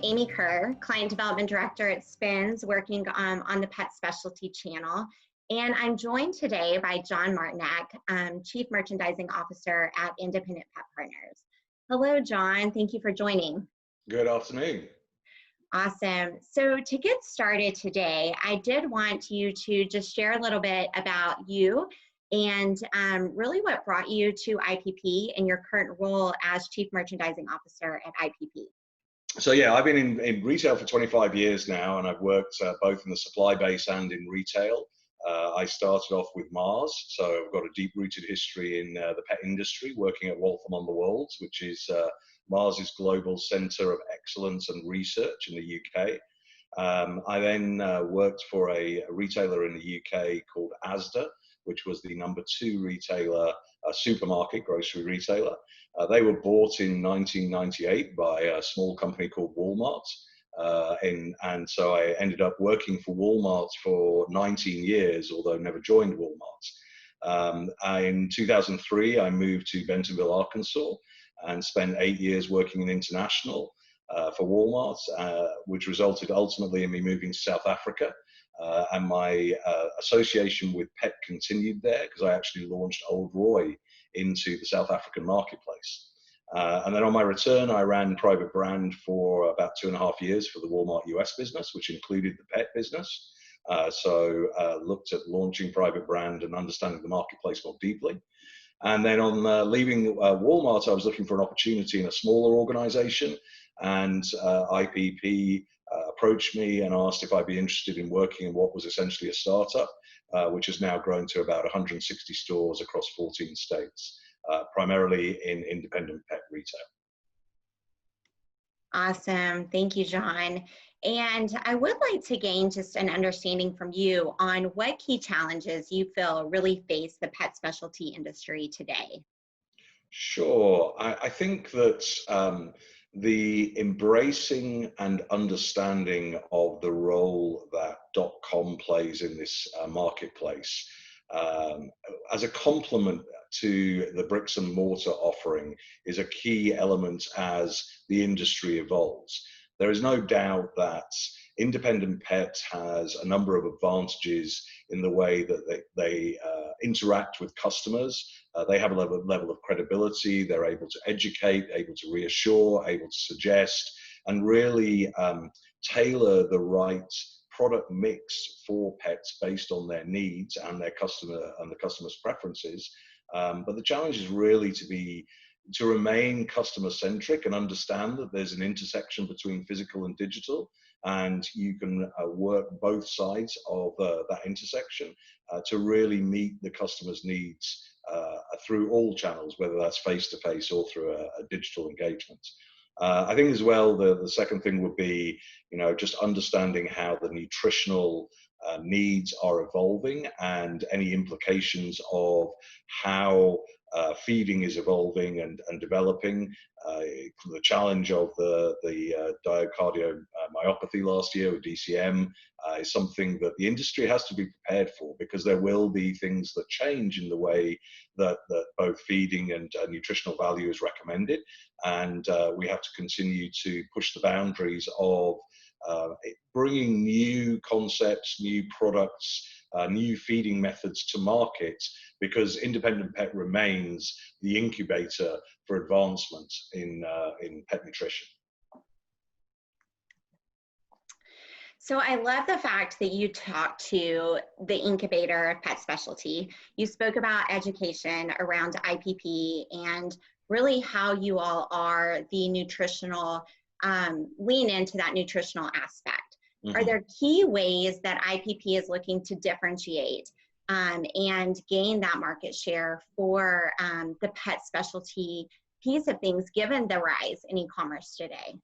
Amy Kerr, Client Development Director at Spins, working on the Pet Specialty channel. And I'm joined today by John Martinek, Chief Merchandising Officer at Independent Pet Partners. Hello, John. Thank you for joining. Good afternoon. Awesome. So to get started today, I did want you to just share a little bit about you and really what brought you to IPP and your current role as Chief Merchandising Officer at IPP. So yeah, I've been in retail for 25 years now, and I've worked both in the supply base and in retail. I started off with Mars, so I've got a deep-rooted history in the pet industry, working at Waltham-on-the-Wolds, which is Mars's global centre of excellence and research in the UK. I then worked for a retailer in the UK called Asda, which was the #2 retailer, supermarket, grocery retailer. They were bought in 1998 by a small company called Walmart. And so I ended up working for Walmart for 19 years, although never joined Walmart. In 2003, I moved to Bentonville, Arkansas, and spent 8 years working in international for Walmart, which resulted ultimately in me moving to South Africa. And my association with pet continued there because I actually launched Old Roy into the South African marketplace. And then on my return, I ran private brand for about 2.5 years for the Walmart US business, which included the pet business. So looked at launching private brand and understanding the marketplace more deeply. And then on leaving Walmart, I was looking for an opportunity in a smaller organization, and IPP approached me and asked if I'd be interested in working in what was essentially a startup, which has now grown to about 160 stores across 14 states, primarily in independent pet retail. Awesome. Thank you, John. And I would like to gain just an understanding from you on what key challenges you feel really face the pet specialty industry today. Sure. I think that the embracing and understanding of the role that .com plays in this marketplace as a complement to the bricks and mortar offering is a key element as the industry evolves. There is no doubt that independent pet has a number of advantages in the way that they interact with customers. They have a level of credibility. They're able to educate, able to reassure, able to suggest, and really tailor the right product mix for pets based on their needs and their the customer's preferences. But the challenge is really to remain customer centric and understand that there's an intersection between physical and digital, and you can work both sides of that intersection to really meet the customer's needs through all channels, whether that's face-to-face or through a digital engagement. I think as well, the second thing would be, just understanding how the nutritional needs are evolving and any implications of how feeding is evolving and developing. The challenge of the cardiomyopathy last year with DCM is something that the industry has to be prepared for, because there will be things that change in the way that both feeding and nutritional value is recommended. And we have to continue to push the boundaries of bringing new concepts, new products, new feeding methods to market, because independent pet remains the incubator for advancement in pet nutrition. So I love the fact that you talked to the incubator of pet specialty. You spoke about education around IPP and really how you all are the nutritional, lean into that nutritional aspect. Mm-hmm. Are there key ways that IPP is looking to differentiate and gain that market share for the pet specialty piece of things, given the rise in e-commerce today?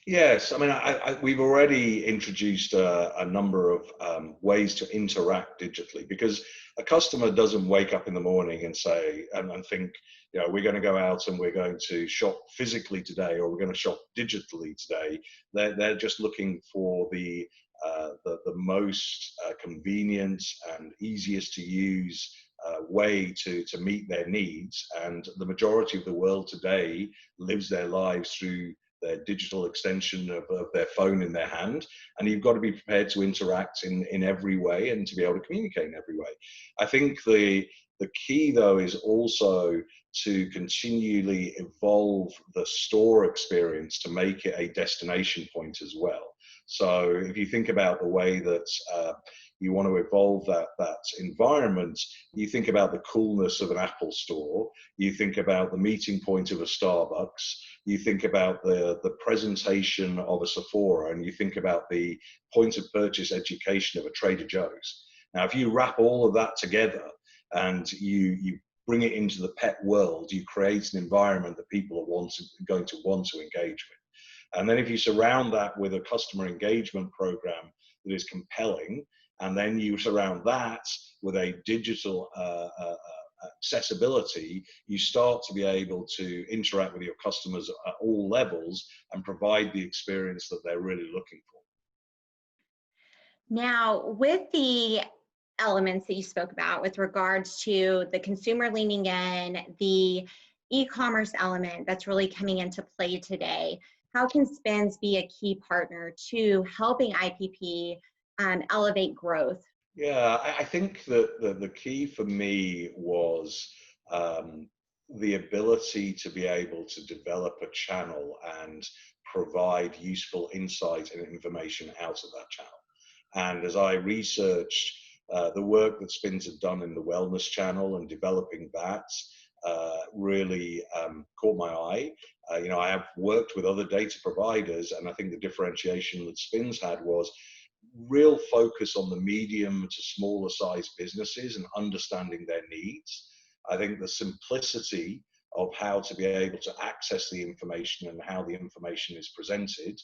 Yes, I mean, we've already introduced a number of ways to interact digitally, because a customer doesn't wake up in the morning and say and think, we're going to go out and we're going to shop physically today, or we're going to shop digitally today. They're just looking for the most convenient and easiest to use way to meet their needs. And the majority of the world today lives their lives through their digital extension of their phone in their hand, and you've got to be prepared to interact in every way and to be able to communicate in every way. I think the key, though, is also to continually evolve the store experience to make it a destination point as well. So if you think about the way that you want to evolve that environment, you think about the coolness of an Apple store, you think about the meeting point of a Starbucks, you think about the presentation of a Sephora, and you think about the point of purchase education of a Trader Joe's. Now, if you wrap all of that together and you bring it into the pet world, you create an environment that people are going to want to engage with. And then if you surround that with a customer engagement program that is compelling, and then you surround that with a digital accessibility, you start to be able to interact with your customers at all levels and provide the experience that they're really looking for. Now, with the elements that you spoke about with regards to the consumer leaning in, the e-commerce element that's really coming into play today, how can SPINS be a key partner to helping IPP elevate growth? Yeah, I think that the key for me was the ability to be able to develop a channel and provide useful insight and information out of that channel. And as I researched the work that SPINS had done in the wellness channel and developing that, really caught my eye. I have worked with other data providers, and I think the differentiation that SPINS had was real focus on the medium to smaller size businesses and understanding their needs. I think the simplicity of how to be able to access the information and how the information is presented,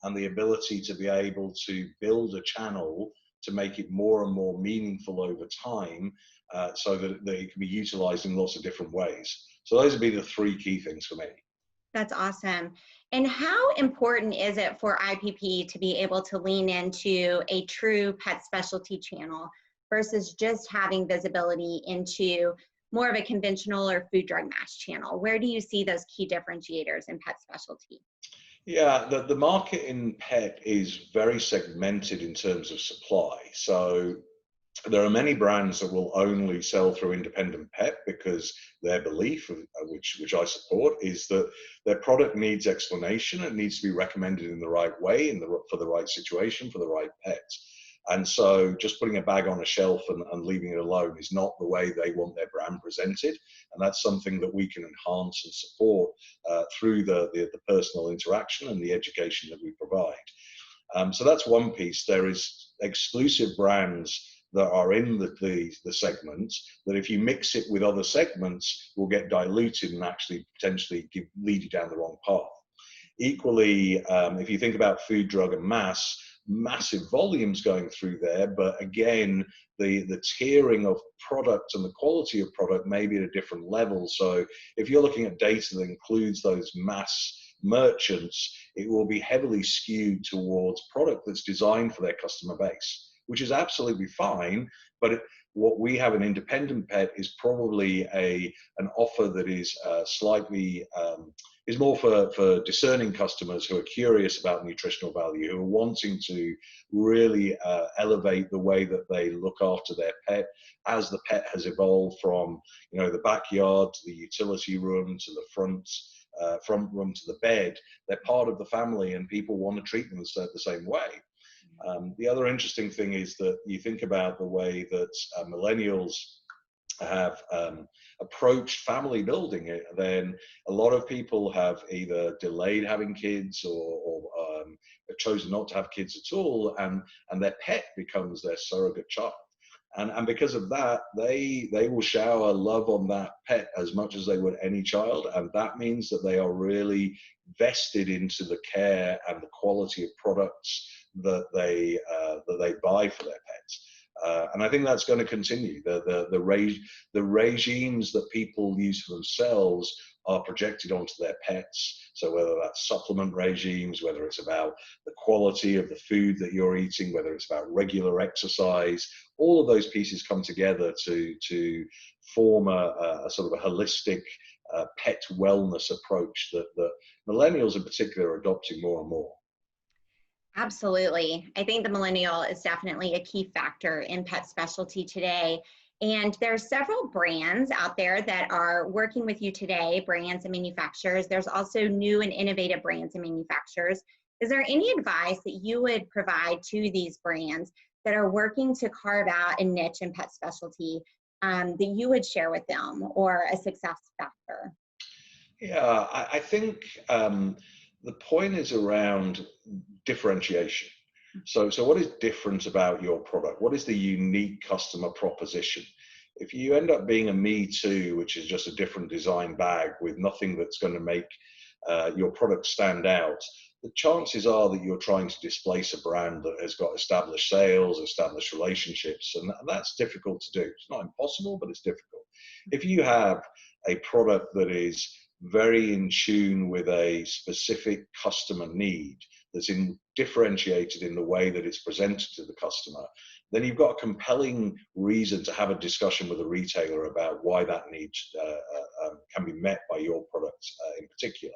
and the ability to be able to build a channel to make it more and more meaningful over time, so that it can be utilized in lots of different ways. So those would be the three key things for me. That's awesome. And how important is it for IPP to be able to lean into a true pet specialty channel versus just having visibility into more of a conventional or food, drug, mass channel? Where do you see those key differentiators in pet specialty? Yeah, the market in pet is very segmented in terms of supply. So there are many brands that will only sell through independent pet because their belief, which I support, is that their product needs explanation. It needs to be recommended in the right way, for the right situation, for the right pet. And so just putting a bag on a shelf and leaving it alone is not the way they want their brand presented. And that's something that we can enhance and support through the personal interaction and the education that we provide. So that's one piece. There is exclusive brands that are in the segments that if you mix it with other segments will get diluted and actually potentially lead you down the wrong path. Equally, if you think about food, drug, and mass, massive volumes going through there, but again, the tiering of product and the quality of product may be at a different level. So if you're looking at data that includes those mass merchants, it will be heavily skewed towards product that's designed for their customer base, which is absolutely fine. But what we have in independent pet is probably an offer that is slightly is more for discerning customers who are curious about nutritional value, who are wanting to really elevate the way that they look after their pet as the pet has evolved from the backyard to the utility room to the front room to the bed. They're part of the family, and people want to treat them the same way. The other interesting thing is that you think about the way that millennials have approached family building, then a lot of people have either delayed having kids or chosen not to have kids at all, and their pet becomes their surrogate child. And because of that, they will shower love on that pet as much as they would any child, and that means that they are really vested into the care and the quality of products that they buy for their pets. And I think that's going to continue. The regimes that people use for themselves are projected onto their pets. So whether that's supplement regimes, whether it's about the quality of the food that you're eating, whether it's about regular exercise, all of those pieces come together to form a sort of a holistic pet wellness approach that millennials in particular are adopting more and more. Absolutely. I think the millennial is definitely a key factor in pet specialty today. And there are several brands out there that are working with you today, brands and manufacturers. There's also new and innovative brands and manufacturers. Is there any advice that you would provide to these brands that are working to carve out a niche in pet specialty that you would share with them, or a success factor? Yeah, I think the point is around differentiation. So what is different about your product? What is the unique customer proposition? If you end up being a me too, which is just a different design bag with nothing that's going to make your product stand out, the chances are that you're trying to displace a brand that has got established sales, established relationships, and that's difficult to do. It's not impossible, but it's difficult. If you have a product that is very in tune with a specific customer need, that's differentiated in the way that it's presented to the customer, then you've got a compelling reason to have a discussion with a retailer about why that need can be met by your product in particular.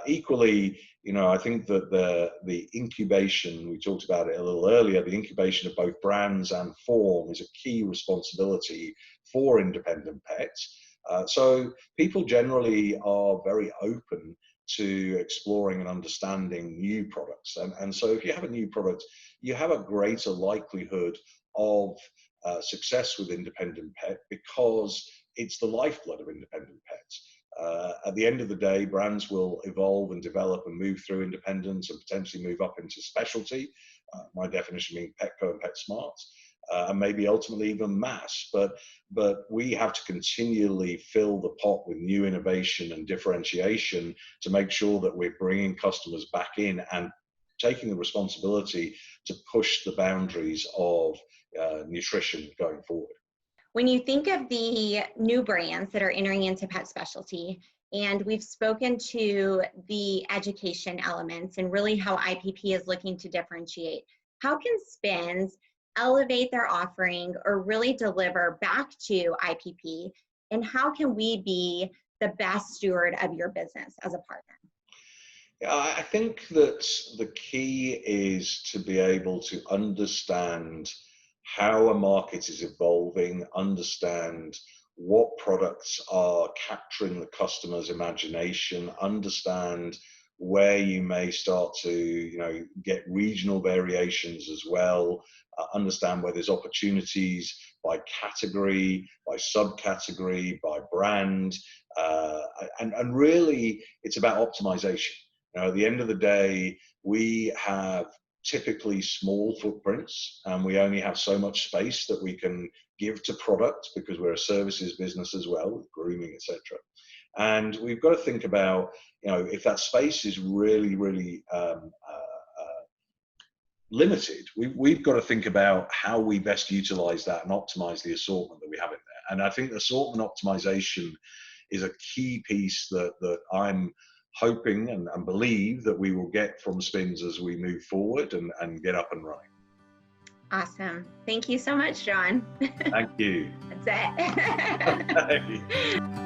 Equally, I think that the incubation, we talked about it a little earlier, the incubation of both brands and form is a key responsibility for independent pets. So people generally are very open to exploring and understanding new products. And so if you have a new product, you have a greater likelihood of success with independent pet, because it's the lifeblood of independent pets. At the end of the day, brands will evolve and develop and move through independence and potentially move up into specialty. My definition being Petco and PetSmart, and maybe ultimately even mass. But we have to continually fill the pot with new innovation and differentiation to make sure that we're bringing customers back in and taking the responsibility to push the boundaries of nutrition going forward. When you think of the new brands that are entering into pet specialty, and we've spoken to the education elements and really how IPP is looking to differentiate, how can Spins elevate their offering or really deliver back to IPP? And how can we be the best steward of your business as a partner? Yeah, I think that the key is to be able to understand how a market is evolving, understand what products are capturing the customer's imagination, understand where you may start to get regional variations as well, understand where there's opportunities by category, by subcategory, by brand, and really it's about optimization. At the end of the day, we have typically small footprints, and we only have so much space that we can give to product, because we're a services business as well, with grooming, etc. And we've got to think about, if that space is really, really limited, we've got to think about how we best utilize that and optimize the assortment that we have in there. And I think assortment optimization is a key piece that I'm hoping and believe that we will get from Spins as we move forward and get up and running. Awesome. Thank you so much, John. Thank you. That's it.